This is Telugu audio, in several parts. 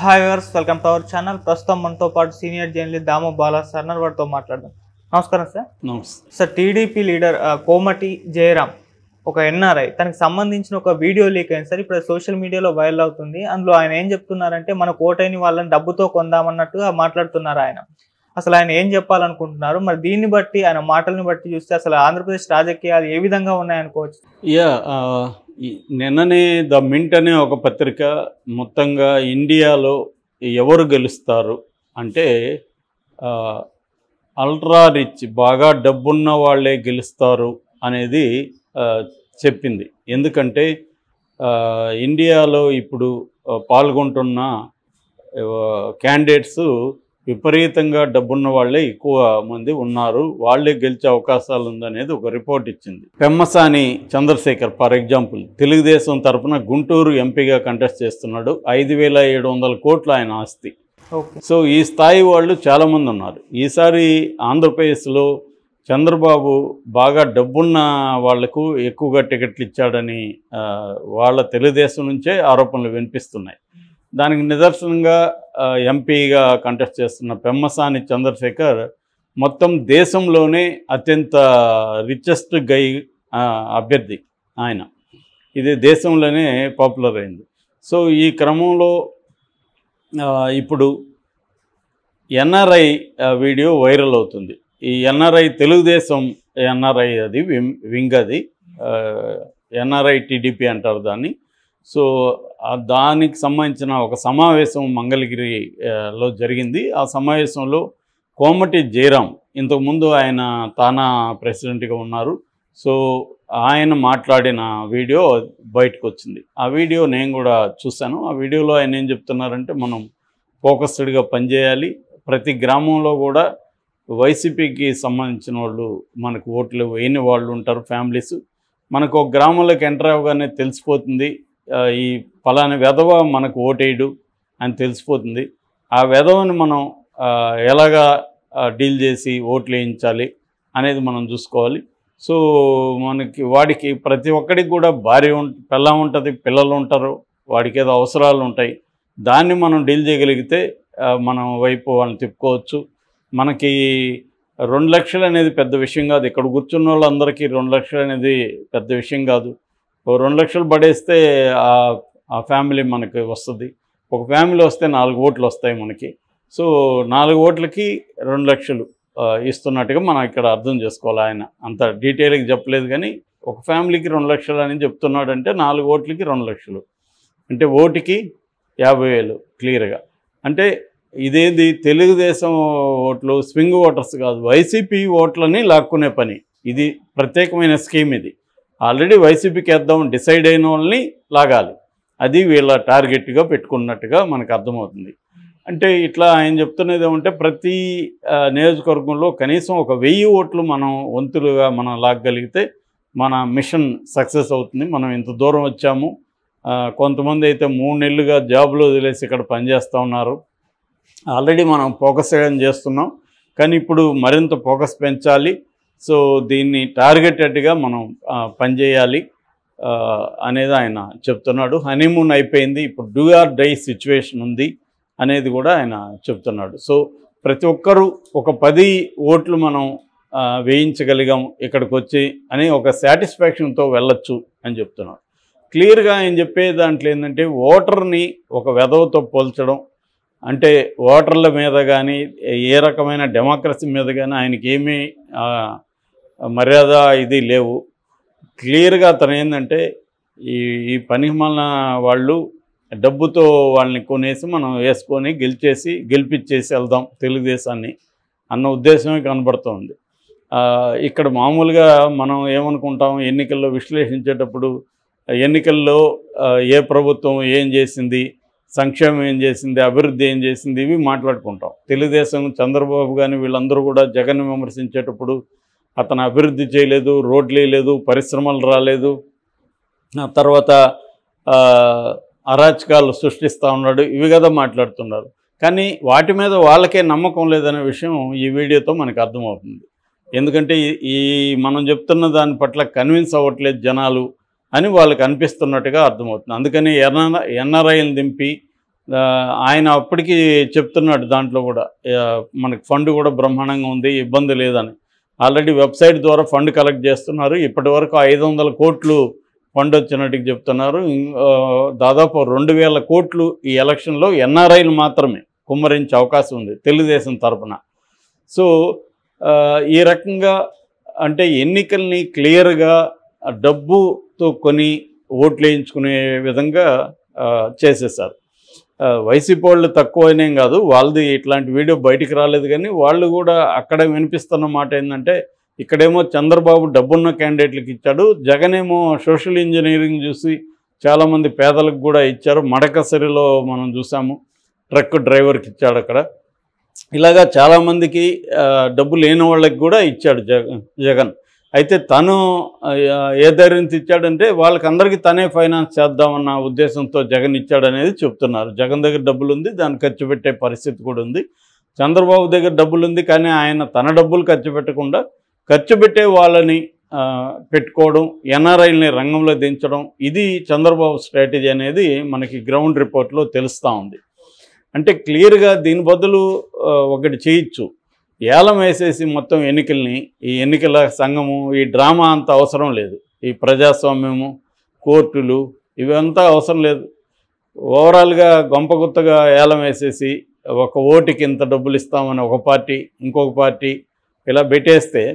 Hi viewers, welcome to our channel. ప్రస్తుతం మనతో పాటు సీనియర్ జర్నలిస్ట్ దాము బాలా సార్ వారితో మాట్లాడదాం. నమస్కారం సార్. నమస్తే సార్, టీడీపీ లీడర్ కోమటి జయరాం ఒక ఎన్ఆర్ఐ, తనకు సంబంధించిన ఒక వీడియో లీక్ అయింది సార్. ఇప్పుడు సోషల్ మీడియాలో వైరల్ అవుతుంది. అందులో ఆయన ఏం చెప్తున్నారంటే, మన ఓటైన వాళ్ళని డబ్బుతో కొందామన్నట్టుగా మాట్లాడుతున్నారు ఆయన. అసలు ఆయన ఏం చెప్పాలనుకుంటున్నారు? మరి దీన్ని బట్టి, ఆయన మాటల్ని బట్టి చూస్తే అసలు ఆంధ్రప్రదేశ్ రాజకీయాలు ఏ విధంగా ఉన్నాయనుకోవచ్చు? నిన్ననే ద మింట్ అనే ఒక పత్రిక మొత్తంగా ఇండియాలో ఎవరు గెలుస్తారు అంటే అల్ట్రా రిచ్, బాగా డబ్బున్న వాళ్ళే గెలుస్తారు అనేది చెప్పింది. ఎందుకంటే ఇండియాలో ఇప్పుడు పాల్గొంటున్న క్యాండిడేట్స్ విపరీతంగా డబ్బున్న వాళ్ళే ఎక్కువ మంది ఉన్నారు, వాళ్ళే గెలిచే అవకాశాలు ఉందనేది ఒక రిపోర్ట్ ఇచ్చింది. పెమ్మసాని చంద్రశేఖర్ ఫర్ ఎగ్జాంపుల్ తెలుగుదేశం తరఫున గుంటూరు ఎంపీగా కంటెస్ట్ చేస్తున్నాడు. 5,700 కోట్ల ఆయన ఆస్తి. సో ఈ స్థాయి వాళ్ళు చాలామంది ఉన్నారు. ఈసారి ఆంధ్రప్రదేశ్లో చంద్రబాబు బాగా డబ్బున్న వాళ్లకు ఎక్కువగా టికెట్లు ఇచ్చాడని వాళ్ళ తెలుగుదేశం నుంచే ఆరోపణలు వినిపిస్తున్నాయి. దానికి నిదర్శనంగా ఎంపీగా కంటెస్ట్ చేస్తున్న పెమ్మసాని చంద్రశేఖర్ మొత్తం దేశంలోనే అత్యంత రిచెస్ట్ అభ్యర్థి ఆయన. ఇది దేశంలోనే పాపులర్ అయింది. సో ఈ క్రమంలో ఇప్పుడు ఎన్ఆర్ఐ వీడియో వైరల్ అవుతుంది. ఈ ఎన్ఆర్ఐ తెలుగుదేశం ఎన్ఆర్ఐ, అది వింగ్, అది ఎన్ఆర్ఐ టీడీపీ అంటారు దాన్ని. సో దానికి సంబంధించిన ఒక సమావేశం మంగళగిరిలో జరిగింది. ఆ సమావేశంలో కోమటి జయరాం, ఇంతకుముందు ఆయన తానా ప్రెసిడెంట్గా ఉన్నారు. సో ఆయన మాట్లాడిన వీడియో బయటకు వచ్చింది. ఆ వీడియో నేను కూడా చూశాను. ఆ వీడియోలో ఆయన ఏం చెప్తున్నారంటే, మనం ఫోకస్డ్గా పనిచేయాలి, ప్రతి గ్రామంలో కూడా వైసీపీకి సంబంధించిన వాళ్ళు మనకు ఓట్లు వేయని వాళ్ళు ఉంటారు, ఫ్యామిలీస్. మనకు ఒక గ్రామంలోకి ఎంటర్ అవ్వగానే తెలిసిపోతుంది, ఈ ఫలాని వెధవ మనకు ఓటేయడు అని తెలిసిపోతుంది. ఆ వెధవని మనం ఎలాగా డీల్ చేసి ఓట్లు వేయించాలి అనేది మనం చూసుకోవాలి. సో వాడికి ప్రతి ఒక్కడికి కూడా భార్య పిల్ల ఉంటుంది, పిల్లలు ఉంటారు, వాడికి ఏదో అవసరాలు ఉంటాయి. దాన్ని మనం డీల్ చేయగలిగితే మనం వైపు వాళ్ళని తిప్పుకోవచ్చు. మనకి 2 లక్షలు అనేది పెద్ద విషయం కాదు. ఇక్కడ కూర్చున్న వాళ్ళందరికీ 2 లక్షలు అనేది పెద్ద విషయం కాదు. 2 లక్షలు పడేస్తే ఆ ఫ్యామిలీ మనకి వస్తుంది. ఒక ఫ్యామిలీ వస్తే 4 ఓట్లు వస్తాయి మనకి. సో 4 ఓట్లకి 2 లక్షలు ఇస్తున్నట్టుగా మనం ఇక్కడ అర్థం చేసుకోవాలి. ఆయన అంత డీటెయిల్గా చెప్పలేదు, కానీ ఒక ఫ్యామిలీకి 2 లక్షలు అని చెప్తున్నాడంటే 4 ఓట్లకి 2 లక్షలు అంటే ఓటుకి 50,000 క్లియర్గా. అంటే ఇదేది తెలుగుదేశం ఓట్లు స్వింగ్ ఓటర్స్ కాదు, వైసీపీ ఓట్లని లాక్కునే పని. ఇది ప్రత్యేకమైన స్కీమ్. ఇది ఆల్రెడీ వైసీపీకి వేద్దాం డిసైడ్ అయిన వాళ్ళని లాగాలి, అది వీళ్ళ టార్గెట్గా పెట్టుకున్నట్టుగా మనకు అర్థమవుతుంది. అంటే ఇట్లా ఆయన చెప్తున్నది ఏమంటే, ప్రతి నియోజకవర్గంలో కనీసం ఒక 1000 ఓట్లు మనం వంతులుగా మనం లాగగలిగితే మన మిషన్ సక్సెస్ అవుతుంది. మనం ఇంత దూరం వచ్చాము. కొంతమంది అయితే 3 నెలలుగా జాబ్లో వదిలేసి ఇక్కడ పనిచేస్తూ ఉన్నారు. ఆల్రెడీ మనం ఫోకస్ చేస్తున్నాం, కానీ ఇప్పుడు మరింత ఫోకస్ పెంచాలి. సో దీన్ని టార్గెటెడ్గా మనం పనిచేయాలి అనేది ఆయన చెప్తున్నాడు. హనీమూన్ అయిపోయింది, ఇప్పుడు డూ ఆర్ డై సిచ్యువేషన్ ఉంది అనేది కూడా ఆయన చెప్తున్నాడు. సో ప్రతి ఒక్కరూ ఒక 10 ఓట్లు మనం వేయించగలిగాం ఇక్కడికి వచ్చి అని ఒక సాటిస్ఫాక్షన్తో వెళ్ళొచ్చు అని చెప్తున్నాడు. క్లియర్గా ఆయన చెప్పే దాంట్లో ఏంటంటే, ఓటర్ని ఒక వెధవతో పోల్చడం అంటే, ఓటర్ల మీద కానీ ఏ రకమైన డెమోక్రసీ మీద కానీ ఆయనకి ఏమీ మర్యాద ఇది లేవు. క్లియర్గా అతను ఏంటంటే, ఈ పనికిమాలిన వాళ్ళు డబ్బుతో వాళ్ళని కొనేసి మనం వేసుకొని గెలిపించేసి వెళ్దాం తెలుగుదేశాన్ని అన్న ఉద్దేశమే కనబడుతుంది. ఇక్కడ మామూలుగా మనం ఏమనుకుంటాం, ఎన్నికల్లో విశ్లేషించేటప్పుడు ఎన్నికల్లో ఏ ప్రభుత్వం ఏం చేసింది, సంక్షేమం ఏం చేసింది, అభివృద్ధి ఏం చేసింది, ఇవి మాట్లాడుకుంటాం. తెలుగుదేశం చంద్రబాబు కానీ వీళ్ళందరూ కూడా జగన్ విమర్శించేటప్పుడు అతను అభివృద్ధి చేయలేదు, రోడ్లు వేయలేదు, పరిశ్రమలు రాలేదు, తర్వాత అరాచకాలు సృష్టిస్తూ ఉన్నాడు, ఇవి కదా మాట్లాడుతున్నారు. కానీ వాటి మీద వాళ్ళకే నమ్మకం లేదనే విషయం ఈ వీడియోతో మనకు అర్థమవుతుంది. ఎందుకంటే మనం చెప్తున్న దాని పట్ల కన్విన్స్ అవ్వట్లేదు జనాలు అని వాళ్ళకి అనిపిస్తున్నట్టుగా అర్థమవుతుంది. అందుకని ఎన్ఆర్ఐని దింపి ఆయన అప్పటికి చెప్తున్నాడు దాంట్లో కూడా మనకి ఫండ్ కూడా బ్రహ్మాండంగా ఉంది, ఇబ్బంది లేదని. ఆల్రెడీ వెబ్సైట్ ద్వారా ఫండ్ కలెక్ట్ చేస్తున్నారు. ఇప్పటి వరకు 500 కోట్లు ఫండ్ వచ్చినట్టుగా చెప్తున్నారు. దాదాపు 2000 కోట్లు ఈ ఎలక్షన్లో ఎన్ఆర్ఐలు మాత్రమే కుమ్మరించే అవకాశం ఉంది తెలుగుదేశం తరఫున. సో ఈ రకంగా అంటే ఎన్నికల్ని క్లియర్గా డబ్బుతో కొని ఓట్లు వేయించుకునే విధంగా చేసేసారు. వైసీపీ వాళ్ళు తక్కువనేం కాదు, వాళ్ళది ఇట్లాంటి వీడియో బయటికి రాలేదు, కానీ వాళ్ళు కూడా అక్కడ వినిపిస్తున్న మాట ఏంటంటే ఇక్కడేమో చంద్రబాబు డబ్బున్న క్యాండిడేట్లకు ఇచ్చాడు, జగన్ ఏమో సోషల్ ఇంజనీరింగ్ చూసి చాలామంది పేదలకు కూడా ఇచ్చారు. మడకసరిలో మనం చూసాము, ట్రక్ డ్రైవర్కి ఇచ్చాడు అక్కడ. ఇలాగా చాలామందికి డబ్బు లేని వాళ్ళకి కూడా ఇచ్చాడు జగన్. అయితే తను ఏ ధైర్యంతో ఇచ్చాడంటే వాళ్ళకందరికీ తనే ఫైనాన్స్ చేద్దామన్న ఉద్దేశంతో జగన్ ఇచ్చాడనేది చెప్తున్నారు. జగన్ దగ్గర డబ్బులు ఉంది, దాన్ని ఖర్చు పెట్టే పరిస్థితి కూడా ఉంది. చంద్రబాబు దగ్గర డబ్బులు ఉంది, కానీ ఆయన తన డబ్బులు ఖర్చు పెట్టకుండా ఖర్చు పెట్టే వాళ్ళని పెట్టుకోవడం, ఎన్ఆర్ఐల్ని రంగంలో దించడం, ఇది చంద్రబాబు స్ట్రాటజీ అనేది మనకి గ్రౌండ్ రిపోర్ట్లో తెలుస్తూ ఉంది. అంటే క్లియర్గా దీని బదులు ఒకటి చేయొచ్చు, ఏలం వేసేసి మొత్తం ఎన్నికల్ని, ఈ ఎన్నికల సంఘము, ఈ డ్రామా అంత అవసరం లేదు. ఈ ప్రజాస్వామ్యము, కోర్టులు ఇవంతా అవసరం లేదు. ఓవరాల్గా గొంపగుత్తగా ఏలం వేసేసి ఒక ఓటుకి ఇంత డబ్బులు ఇస్తామని ఒక పార్టీ, ఇంకొక పార్టీ ఇలా పెట్టేస్తే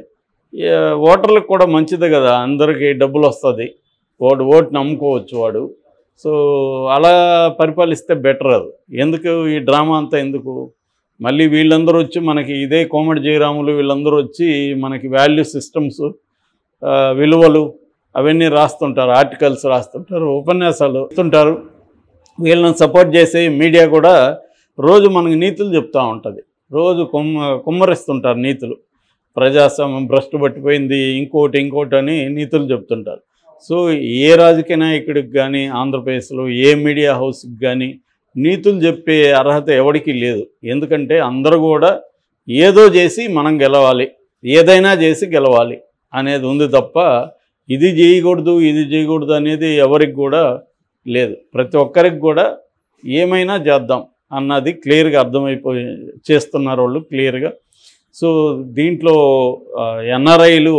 ఓటర్లకు కూడా మంచిదే కదా, అందరికీ డబ్బులు వస్తుంది, ఓటు నమ్ముకోవచ్చు వాడు. సో అలా పరిపాలిస్తే బెటర్. అది ఎందుకు ఈ డ్రామా అంతా ఎందుకు? మళ్ళీ వీళ్ళందరూ వచ్చి మనకి ఇదే కోమటి జయరాములు వీళ్ళందరూ వచ్చి మనకి వాల్యూ సిస్టమ్స్, విలువలు అవన్నీ రాస్తుంటారు, ఆర్టికల్స్ రాస్తుంటారు, ఉపన్యాసాలు ఇస్తుంటారు. వీళ్ళని సపోర్ట్ చేసే మీడియా కూడా రోజు మనకి నీతులు చెప్తూ ఉంటుంది, రోజు కుమ్మరిస్తుంటారు నీతులు. ప్రజాస్వామ్యం భ్రష్టు పట్టిపోయింది, ఇంకోటి అని నీతులు చెప్తుంటారు. సో ఏ రాజకీయ నాయకుడికి కానీ ఆంధ్రప్రదేశ్లో ఏ మీడియా హౌస్కి కానీ నీతులు చెప్పే అర్హత ఎవరికీ లేదు. ఎందుకంటే అందరూ కూడా ఏదో చేసి మనం గెలవాలి, ఏదైనా చేసి గెలవాలి అనేది ఉంది తప్ప ఇది చేయకూడదు అనేది ఎవరికి కూడా లేదు. ప్రతి ఒక్కరికి కూడా ఏమైనా చేద్దాం అన్నది క్లియర్గా అర్థమైపోయి చేస్తున్నారు వాళ్ళు క్లియర్గా. సో దీంట్లో ఎన్ఆర్ఐలు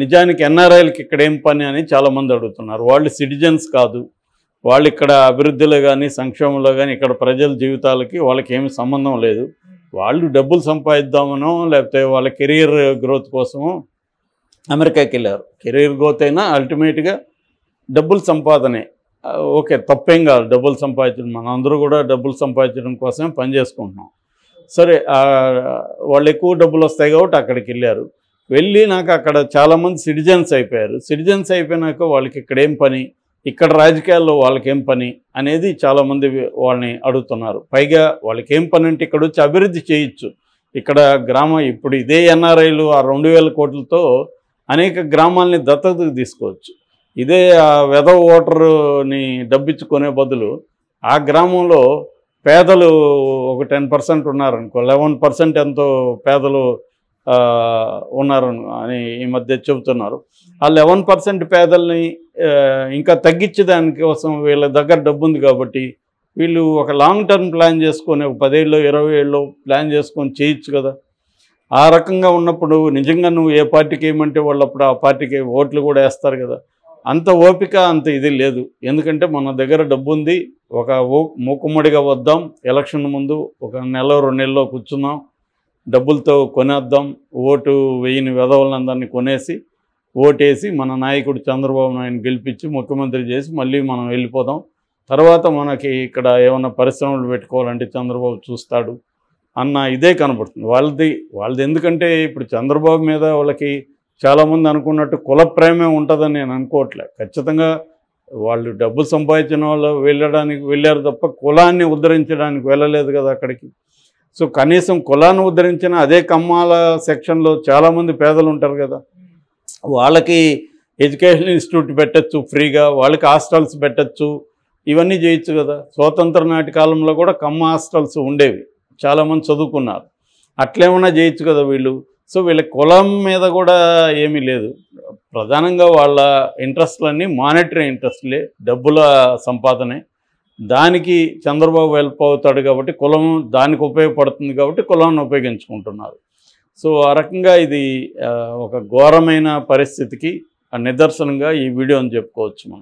నిజానికి ఎన్ఆర్ఐలకి ఇక్కడ ఏం పని అని చాలామంది అడుగుతున్నారు. వాళ్ళు సిటిజన్స్ కాదు, వాళ్ళు ఇక్కడ అభివృద్ధిలో కానీ సంక్షేమంలో కానీ ఇక్కడ ప్రజల జీవితాలకి వాళ్ళకి ఏమి సంబంధం లేదు. వాళ్ళు డబ్బులు సంపాదిద్దామనో లేకపోతే వాళ్ళ కెరీర్ గ్రోత్ కోసమో అమెరికాకి వెళ్ళారు. కెరీర్ గ్రోత్ అయినా అల్టిమేట్గా డబ్బులు సంపాదనే. ఓకే, తప్పేం కాదు డబ్బులు సంపాదించడం, మన అందరూ కూడా డబ్బులు సంపాదించడం కోసమే పని చేసుకుంటున్నాం. సరే, వాళ్ళు ఎక్కువ డబ్బులు వస్తాయి కాబట్టి అక్కడికి వెళ్ళారు. వెళ్ళినాక అక్కడ చాలామంది సిటిజన్స్ అయిపోయారు. సిటిజన్స్ అయిపోయినాక వాళ్ళకి ఇక్కడేం పని, ఇక్కడ రాజకీయాల్లో వాళ్ళకేం పని అనేది చాలామంది వాళ్ళని అడుగుతున్నారు. పైగా వాళ్ళకి ఏం పని అంటే ఇక్కడ వచ్చి అభివృద్ధి చేయొచ్చు. ఇక్కడ ఇప్పుడు ఇదే ఎన్ఆర్ఐలు ఆ 2000 కోట్లతో అనేక గ్రామాలని దత్తతకు తీసుకోవచ్చు. ఇదే ఆ వెధవ ఓటరుని డబ్బిచ్చుకునే బదులు ఆ గ్రామంలో పేదలు ఒక 10% ఉన్నారనుకో, 11% ఎంతో పేదలు ఉన్నారు అని ఈ మధ్య చెబుతున్నారు. ఆ 11% పేదల్ని ఇంకా తగ్గించే దానికోసం వీళ్ళ దగ్గర డబ్బు ఉంది కాబట్టి వీళ్ళు ఒక లాంగ్ టర్మ్ ప్లాన్ చేసుకొని ఒక 10 ఏళ్ళు 20 ఏళ్ళు ప్లాన్ చేసుకొని చేయొచ్చు కదా. ఆ రకంగా ఉన్నప్పుడు నిజంగా నువ్వు ఏ పార్టీకి ఏమంటే వాళ్ళు అప్పుడు ఆ పార్టీకి ఓట్లు కూడా వేస్తారు కదా. అంత ఓపిక అంత ఇది లేదు. ఎందుకంటే మన దగ్గర డబ్బు ఉంది, ఒక మూకుమ్మడిగా వద్దాం, ఎలక్షన్ ముందు ఒక నెల 2 నెలల్లో కూర్చుందాం, డబ్బులతో కొనేద్దాం, ఓటు వేయని వెధవలందరినీ కొనేసి ఓటేసి మన నాయకుడు చంద్రబాబు నాయుడు గెలిపించి ముఖ్యమంత్రి చేసి మళ్ళీ మనం వెళ్ళిపోదాం. తర్వాత మనకి ఇక్కడ ఏమైనా పరిశ్రమలు పెట్టుకోవాలంటే చంద్రబాబు చూస్తాడు అన్న ఇదే కనబడుతుంది వాళ్ళది. ఎందుకంటే ఇప్పుడు చంద్రబాబు మీద వాళ్ళకి చాలామంది అనుకున్నట్టు కుల ప్రేమే ఉంటుందని నేను అనుకోవట్లే. ఖచ్చితంగా వాళ్ళు డబ్బులు సంపాదించిన వాళ్ళు వెళ్ళారు తప్ప కులాన్ని ఉద్ధరించడానికి వెళ్ళలేదు కదా అక్కడికి. సో కనీసం కులాన్ని ఉద్ధరించిన అదే కమ్మాల సెక్షన్లో చాలామంది పేదలు ఉంటారు కదా, వాళ్ళకి ఎడ్యుకేషన్ ఇన్స్టిట్యూట్ పెట్టచ్చు ఫ్రీగా, వాళ్ళకి హాస్టల్స్ పెట్టచ్చు, ఇవన్నీ చేయొచ్చు కదా. స్వాతంత్ర నాటి కాలంలో కూడా కమ్మ హాస్టల్స్ ఉండేవి, చాలామంది చదువుకున్నారు. అట్లేమన్నా చేయొచ్చు కదా వీళ్ళు. సో వీళ్ళ కులం మీద కూడా ఏమీ లేదు. ప్రధానంగా వాళ్ళ ఇంట్రెస్ట్లన్నీ మానిటరీ ఇంట్రెస్ట్లే, డబ్బుల సంపాదనే. దానికి చంద్రబాబు హెల్ప్ అవుతాడు కాబట్టి కులం దానికి ఉపయోగపడుతుంది కాబట్టి కులాన్ని ఉపయోగించుకుంటున్నారు. సో ఆ రకంగా ఇది ఒక ఘోరమైన పరిస్థితికి నిదర్శనంగా ఈ వీడియోని చెప్పుకోవచ్చు మనం.